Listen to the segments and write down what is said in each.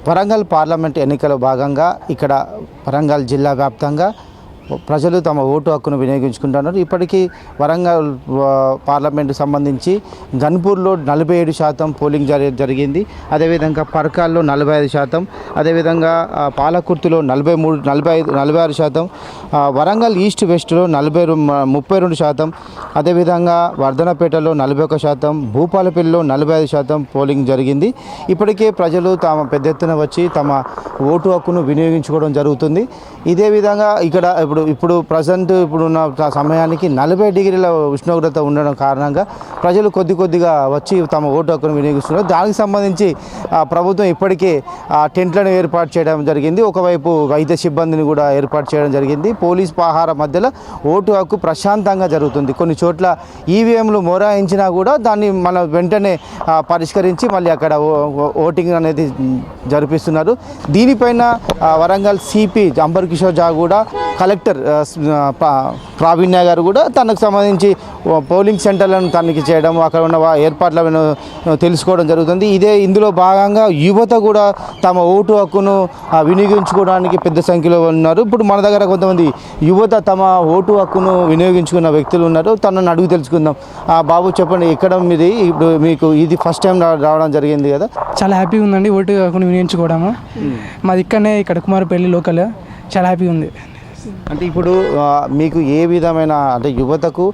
Warangal parliament ఎన్నికల భాగంగా ఇక్కడ వరంగల్ జిల్లా వ్యాప్తంగా ప్రజలు తమ ఓటు హక్కును వినియోగించుకుంటున్నారు. ఇప్పటికీ వరంగల్ పార్లమెంటు సంబంధించి గన్పూర్లో 47% పోలింగ్ జరిగింది. అదేవిధంగా పర్కాల్లో 45%, అదేవిధంగా పాలకుర్తిలో 46%, వరంగల్ ఈస్ట్ వెస్ట్లో 32%, అదేవిధంగా వర్ధనపేటలో 41%, భూపాలపల్లిలో 45% పోలింగ్ జరిగింది. ఇప్పటికే ప్రజలు తమ పెద్ద ఎత్తున వచ్చి తమ ఓటు హక్కును వినియోగించుకోవడం జరుగుతుంది. ఇదే విధంగా ఇక్కడ ఇప్పుడు ప్రజెంట్ ఇప్పుడున్న సమయానికి 40 డిగ్రీల ఉష్ణోగ్రత ఉండడం కారణంగా ప్రజలు కొద్దిగా వచ్చి తమ ఓటు హక్కును వినియోగిస్తున్నారు. దానికి సంబంధించి ప్రభుత్వం ఇప్పటికే టెంట్లను ఏర్పాటు చేయడం జరిగింది. ఒకవైపు వైద్య సిబ్బందిని కూడా ఏర్పాటు చేయడం జరిగింది. పోలీస్ పహారా మధ్యలో ఓటు హక్కు ప్రశాంతంగా జరుగుతుంది. కొన్ని చోట్ల ఈవీఎంలు మొరాయించినా కూడా దాన్ని మన వెంటనే పరిష్కరించి మళ్ళీ అక్కడ ఓటింగ్ అనేది జరిపిస్తున్నారు. దీనిపైన వరంగల్ సిపి అంబర్ కిషోర్ జా కూడా కలెక్టర్ ప్రావీణ్య గారు కూడా తనకు సంబంధించి పోలింగ్ సెంటర్లను తనిఖీ చేయడం, అక్కడ ఉన్న ఏర్పాట్లను తెలుసుకోవడం జరుగుతుంది. ఇందులో భాగంగా యువత కూడా తమ ఓటు హక్కును వినియోగించుకోవడానికి పెద్ద సంఖ్యలో ఉన్నారు. ఇప్పుడు మన దగ్గర కొంతమంది యువత తమ ఓటు హక్కును వినియోగించుకున్న వ్యక్తులు ఉన్నారు. తనను అడుగు తెలుసుకుందాం. బాబు చెప్పండి, ఎక్కడ మీది? ఇప్పుడు మీకు ఇది ఫస్ట్ టైం రావడం జరిగింది కదా? చాలా హ్యాపీగా ఉందండి ఓటు హక్కును వినియోగించుకోవడము. మాది ఇక్కడ కుమారపల్లి లోకల్. చాలా హ్యాపీగా ఉంది. అంటే ఇప్పుడు మీకు ఏ విధమైన అంటే యువతకు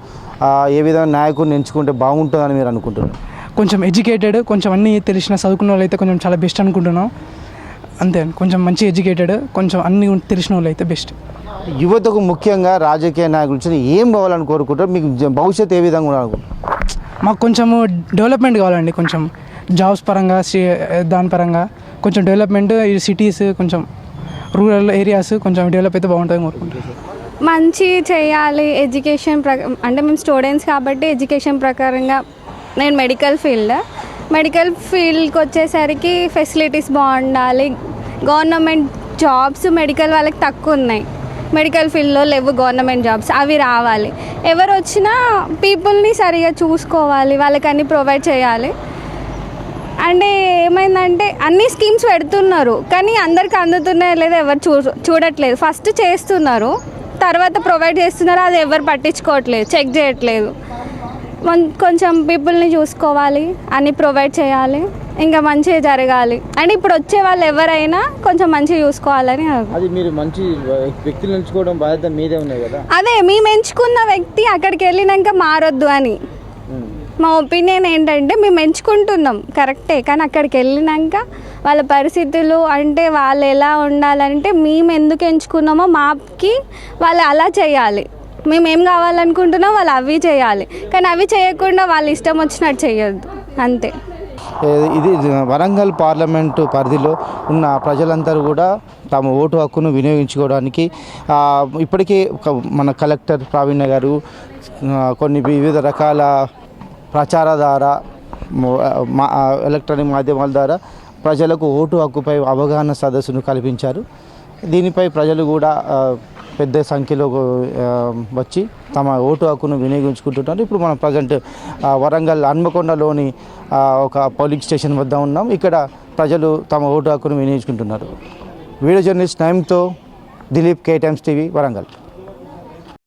ఏ విధమైన నాయకుడిని ఎంచుకుంటే బాగుంటుందని మీరు అనుకుంటున్నారు? కొంచెం ఎడ్యుకేటెడ్, కొంచెం అన్నీ తెలిసిన చదువుకున్న వాళ్ళు అయితే కొంచెం చాలా బెస్ట్ అనుకుంటున్నాం. అంతే, కొంచెం మంచి ఎడ్యుకేటెడ్, కొంచెం అన్నీ తెలిసిన వాళ్ళు అయితే బెస్ట్. యువతకు ముఖ్యంగా రాజకీయ నాయకులు ఏం కావాలని కోరుకుంటారు? మీకు భవిష్యత్తు ఏ విధంగా ఉండాలనుకుంటారు? మాకు కొంచెము డెవలప్మెంట్ కావాలండి. కొంచెం జాబ్స్ పరంగా, దాని పరంగా కొంచెం డెవలప్మెంట్. ఈ సిటీస్ కొంచెం రూరల్ ఏరియాస్ కొంచెం డెవలప్ అయితే బాగుంటుంది కోరుకుంటారు. మంచి చేయాలి ఎడ్యుకేషన్ అంటే మేము స్టూడెంట్స్ కాబట్టి ఎడ్యుకేషన్ ప్రకారంగా నేను మెడికల్ ఫీల్డ్కి వచ్చేసరికి ఫెసిలిటీస్ బాగుండాలి. గవర్నమెంట్ జాబ్స్ మెడికల్ వాళ్ళకి తక్కువ ఉన్నాయి. మెడికల్ ఫీల్డ్లో లేవు గవర్నమెంట్ జాబ్స్, అవి రావాలి. ఎవరు వచ్చినా పీపుల్ని సరిగా చూసుకోవాలి, వాళ్ళకి అన్నీ ప్రొవైడ్ చేయాలి. అంటే ఏమైందంటే అన్ని స్కీమ్స్ పెడుతున్నారు కానీ అందరికి అందుతున్నాయో లేదో ఎవరు చూడట్లేదు. ఫస్ట్ చేస్తున్నారు, తర్వాత ప్రొవైడ్ చేస్తున్నారు, అది ఎవరు పట్టించుకోవట్లేదు, చెక్ చేయట్లేదు. కొంచెం పీపుల్ని చూసుకోవాలి, అన్నీ ప్రొవైడ్ చేయాలి, ఇంకా మంచిగా జరగాలి. అండ్ ఇప్పుడు వచ్చే వాళ్ళు ఎవరైనా కొంచెం మంచిగా చూసుకోవాలని. అది మీరు మంచి వ్యక్తులు ఎంచుకోవడం బాధ్యత మీదే ఉన్నాయి కదా? అదే, మేము ఎంచుకున్న వ్యక్తి అక్కడికి వెళ్ళినాక మారొద్దు అని మా ఒపీనియన్. ఏంటంటే మేము ఎంచుకుంటున్నాం కరెక్టే, కానీ అక్కడికి వెళ్ళినాక వాళ్ళ పరిస్థితులు అంటే వాళ్ళు ఎలా ఉండాలంటే మేము ఎందుకు ఎంచుకున్నామో మాకి వాళ్ళు అలా చేయాలి. మేము ఏం కావాలనుకుంటున్నాం వాళ్ళు అవి చేయాలి, కానీ అవి చేయకుండా వాళ్ళు ఇష్టం వచ్చినట్టు చేయొద్దు, అంతే. ఇది వరంగల్ పార్లమెంటు పరిధిలో ఉన్న ప్రజలందరూ కూడా తమ ఓటు హక్కును వినియోగించుకోవడానికి ఇప్పటికీ మన కలెక్టర్ ప్రావీణ్య గారు కొన్ని వివిధ రకాల ప్రచార ద్వారా, ఎలక్ట్రానిక్ మాధ్యమాల ద్వారా ప్రజలకు ఓటు హక్కుపై అవగాహన సదస్సును కల్పించారు. దీనిపై ప్రజలు కూడా పెద్ద సంఖ్యలో వచ్చి తమ ఓటు హక్కును వినియోగించుకుంటున్నారు. ఇప్పుడు మనం ప్రజెంట్ వరంగల్ హన్మకొండలోని ఒక పోలింగ్ స్టేషన్ వద్ద ఉన్నాం. ఇక్కడ ప్రజలు తమ ఓటు హక్కును వినియోగించుకుంటున్నారు. వీడియో జర్నలిస్ట్ నయంతో దిలీప్, KTimes TV, వరంగల్.